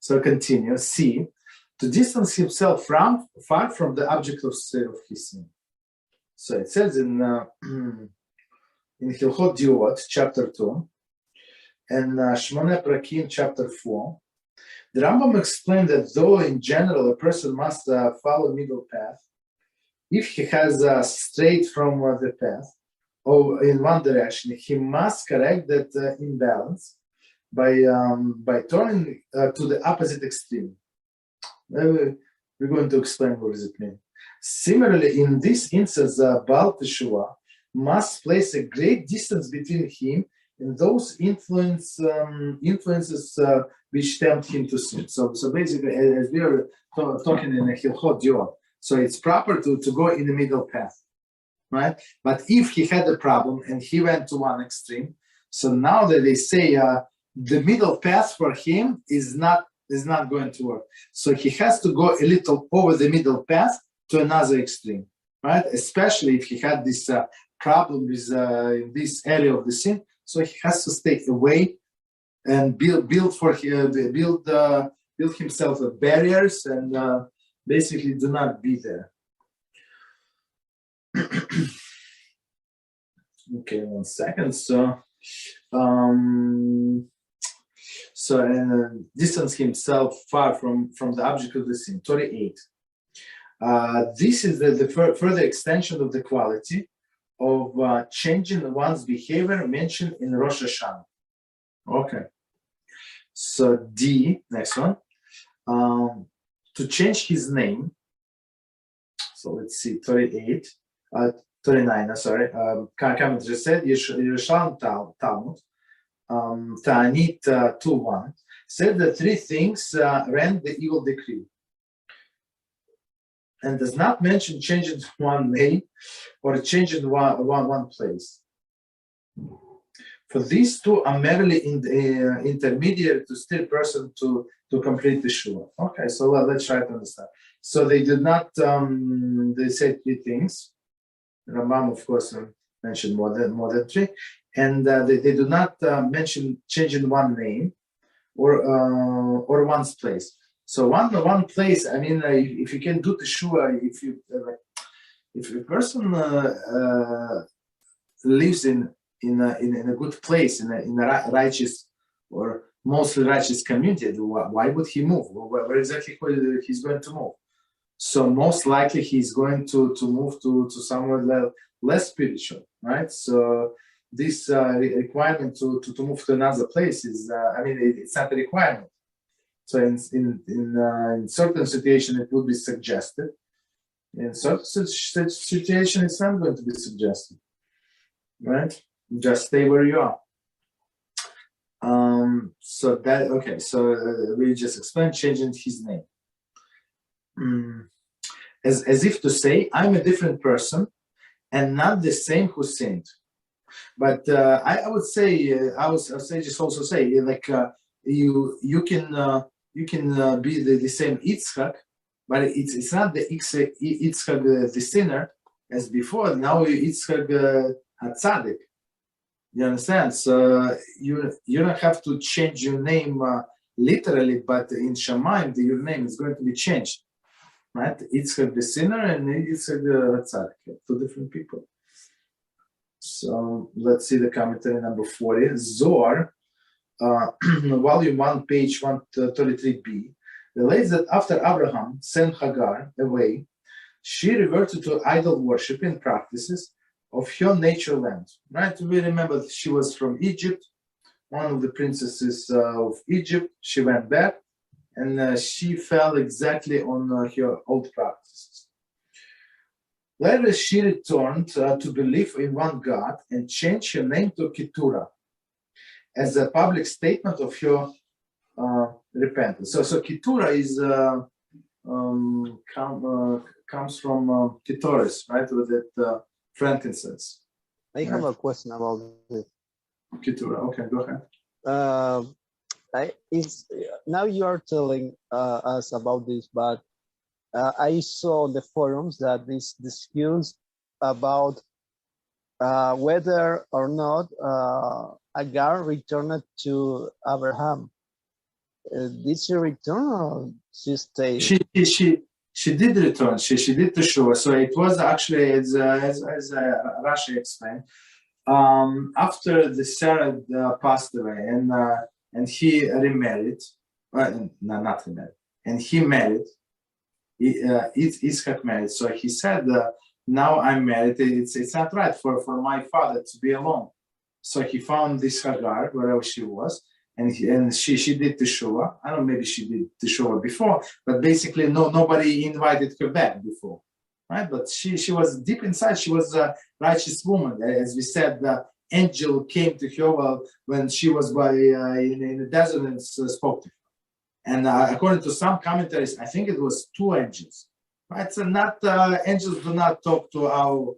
So continue. C, to distance himself far from the object of his sin. So it says in Hilchot chapter 2 and Shmona Prakim chapter 4, the Rambam explained that though in general a person must follow middle path, if he has strayed from the path or in one direction, he must correct that imbalance by turning to the opposite extreme. We're going to explain what does it mean. Similarly, in this instance, Baal Teshuvah must place a great distance between him and those influences which tempt him to sin. So basically, as we are talking in a Hilchot, so it's proper to go in the middle path, right? But if he had a problem and he went to one extreme, so now that they say the middle path for him is not going to work. So he has to go a little over the middle path to another extreme, right? Especially if he had this problem with this area of the sin, so he has to stay away and build himself barriers and basically do not be there. Okay, 1 second. So distance himself far from the object of the sin. 28. This is the further extension of the quality of changing one's behavior mentioned in Rosh Hashanah. Okay. So D, next one. To change his name. So let's see, 39, sorry. Commentary said, Yerushalayim Talmud, Ta'anit 2:1, said that 3 things ran the evil decree, and does not mention changing one name or changing one place. For these 2 are merely intermediate to steer person to complete the Teshuvah. Okay, so let's try to understand. So they did not, they said 3 things. Rambam, of course, mentioned more than 3. And they do not mention changing one name or one's place. So one place, I mean, if you can do Teshuvah, if a person lives in a good place, in a righteous or mostly righteous community, why would he move? Where exactly he's going to move? So most likely he's going to move to somewhere less spiritual, right? So this requirement to move to another place is, it's not a requirement. So in certain situation it would be suggested. In certain situation it's not going to be suggested, right? Just stay where you are. So we just explained changing his name. As if to say, I'm a different person and not the same who sinned. But I would say, you can be the same Yitzchak, but it's not the Yitzchak the sinner as before. Now Yitzchak HaTzadik. You understand? So you don't have to change your name literally, but in Shamayim your name is going to be changed. Right? Yitzchak the sinner and Yitzchak the Tzaddik, 2 different people. So let's see the commentary number 40. Zohar, volume 1, page 133b, relates that after Abraham sent Hagar away, she reverted to idol worshiping practices of her nature land. Right? We remember that she was from Egypt, one of the princesses of Egypt. She went back. And she fell exactly on her old practices. Later, she returned to believe in one God and changed her name to Keturah as a public statement of her repentance. So Keturah is comes from Ketoris, right, with that frankincense. I have a question about this. Keturah, okay, go ahead. Now you are telling us about this, but I saw on the forums that this discussion about whether or not Hagar returned to Abraham. did she return or she stayed? She did return. She did Teshuvah. So it was actually, as Rashi explained, after the Sarah passed away and he remarried, no, not remarried, and he married. Yitzchak married. So he said, "Now I'm married. It's not right for my father to be alone." So he found this Hagar wherever she was, and she did Teshuvah. I don't know, maybe she did Teshuvah before, but basically nobody invited her back before, right? But she was deep inside. She was a righteous woman, as we said. The angel came to her when she was in the desert and spoke to her. And according to some commentaries, I think it was two angels, right? So not angels do not talk to our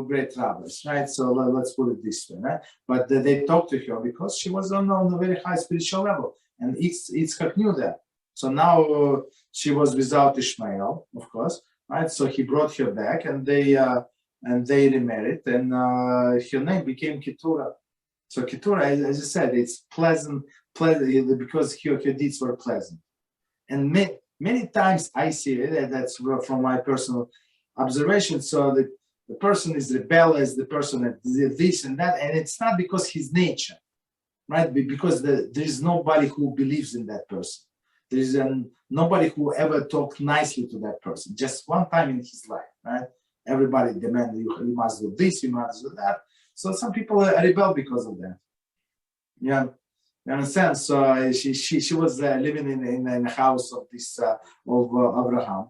great rabbis, right? So let's put it this way, right? But they talked to her because she was on a very high spiritual level, and Yitzchak knew that. So now she was without Ishmael, of course, right? So he brought her back, and they remarried, and her name became Keturah. So Keturah, as I said, it's pleasant because her deeds were pleasant. And many times I see it, that's from my personal observation. So the person is rebellious, the person is this and that, and it's not because his nature, right? Because there is nobody who believes in that person. There is nobody who ever talked nicely to that person, just one time in his life, right? Everybody demanded you must do this, you must do that. So some people rebel because of that. Yeah, you understand? So she was living in the house of this of Abraham.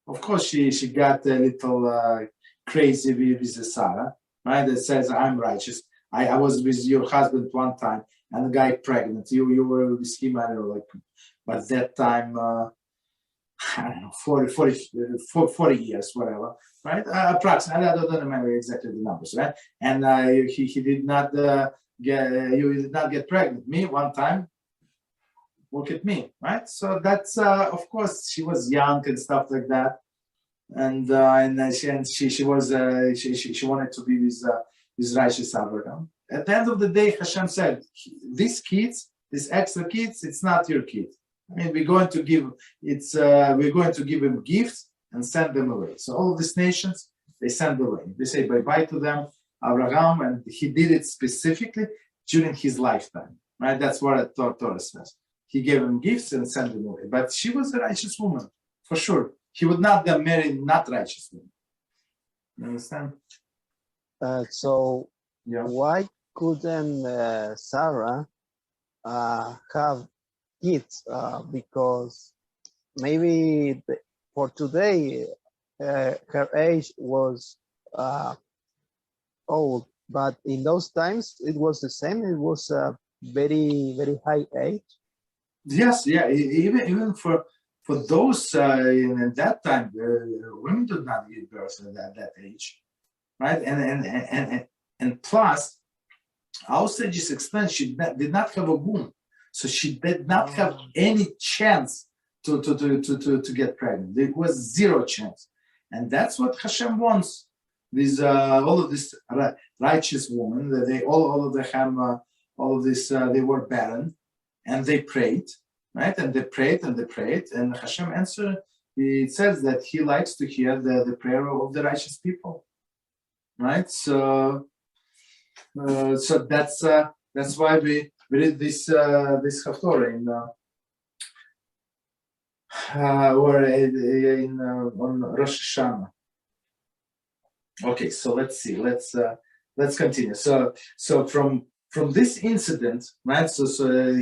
Of course, she got a little crazy with Sarah, right? That says, "I'm righteous. I was with your husband one time, and the guy pregnant. You were with him, I don't know, like, but that time." I don't know, 40 years, whatever, right? Approximately, I don't remember exactly the numbers, right? And he did not you did not get pregnant. Me, one time, look at me, right? So that's, of course, she was young and stuff like that. And she wanted to be with righteous Abraham. At the end of the day, HaShem said, these kids, these extra kids, it's not your kid. I mean, we're going to give them gifts and send them away. So all of these nations, they send away. They say bye-bye to them, Abraham, and he did it specifically during his lifetime, right? That's what Torah says. He gave them gifts and sent them away. But she was a righteous woman, for sure. He would not have married not righteous women. You understand? So yeah. Why couldn't Sarah have kids? Because maybe for today, her age was old, but in those times it was the same. It was a very, very high age. Yes, yeah. Even for those in that time, women did not give birth at that age, right? And plus, our sages explain she did not have a womb, so she did not have any chance to get pregnant. There was zero chance, and that's what HaShem wants. These all of this righteous women, they all of them all of this they were barren, and they prayed, right? And they prayed and they prayed, and HaShem answered. It says that He likes to hear the prayer of the righteous people, right? So that's why we read this Haftorah on Rosh Hashanah. Okay, so let's see. Let's continue. So from this incident, right? So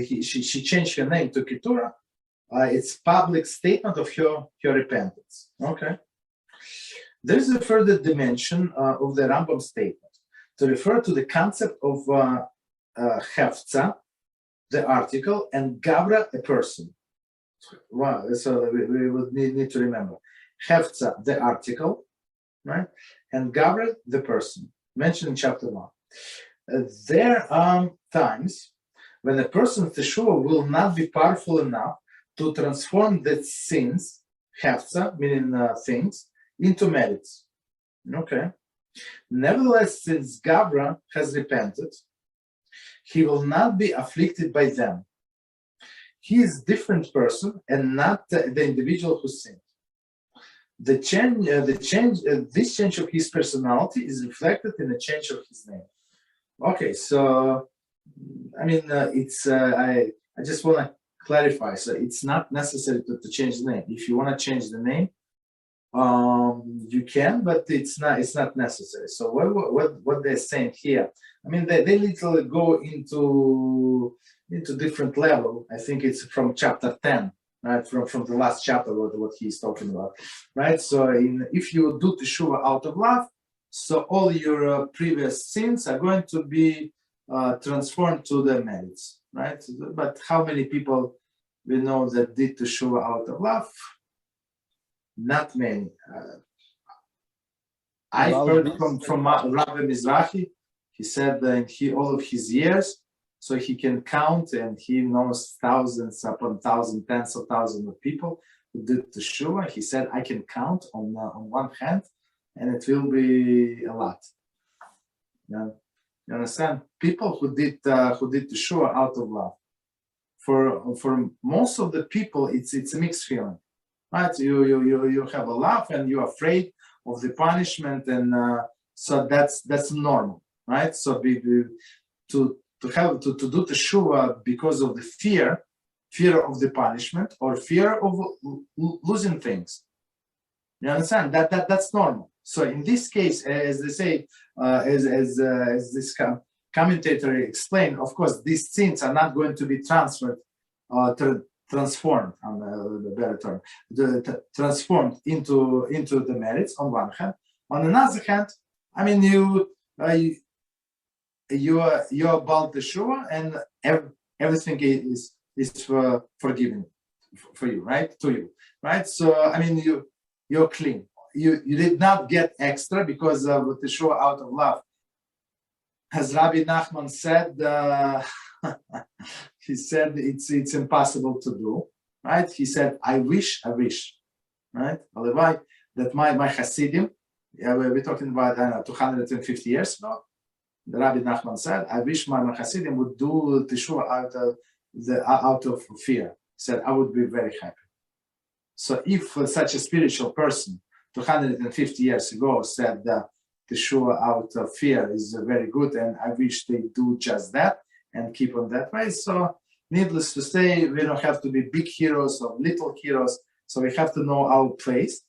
she changed her name to Keturah. It's public statement of her repentance. Okay. There is a further dimension of the Rambam statement to refer to the concept of Hefza, the article, and Gabra, a person. Wow, so we would need to remember Hefza, the article, right, and Gabra, the person, mentioned in chapter 1. There are times when a person's teshuvah will not be powerful enough to transform the sins, Hefza, meaning things, into merits. Okay. Nevertheless, since Gabra has repented, he will not be afflicted by them. he is different person and not the individual who sinned. This change of his personality is reflected in the change of his name. Okay, so I mean, I just want to clarify. So it's not necessary to change the name. If you want to change the name, you can, but it's not necessary. So what they're saying here, I mean, they literally go into different level. I think it's from chapter 10, right? From the last chapter, what he's talking about, right? So if you do teshuvah out of love, so all your previous sins are going to be transformed to the merits, right? But how many people we know that did teshuvah out of love? Not many. I've heard from Rabbi Mizrachi. He said that all of his years, so he can count, and he knows thousands upon thousands, tens of thousands of people who did teshuvah. He said, I can count on one hand, and it will be a lot. Yeah. You understand? People who did teshuvah out of love. For most of the people, it's a mixed feeling. Right, you have a love and you're afraid of the punishment, and so that's normal, right? So to do teshuvah because of the fear of the punishment or fear of losing things. You understand that's normal. So in this case, as they say, as this commentator explained, of course these sins are not going to be transferred transformed, on the better term, transformed into the merits on one hand. On another hand, I mean, you're about teshuvah, and everything is forgiven for you, right? To you, right? So I mean, you're clean. You did not get extra because of teshuvah out of love. As Rabbi Nachman said, he said it's impossible to do, right? He said, I wish, right? Otherwise, that my Hasidim, we're talking about 250 years ago. The Rabbi Nachman said, I wish my Hasidim would do teshuvah out of fear. He said, I would be very happy. So if such a spiritual person 250 years ago said that teshuvah out of fear is very good, and I wish they do just that and keep on that way. So needless to say, we don't have to be big heroes or little heroes. So we have to know our place,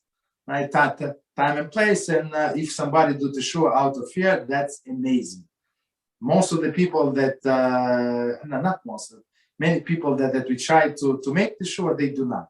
right? Time and place. And if somebody do teshuvah out of fear, that's amazing. Most of the people that, not most, many people that we try to make teshuvah, they do not.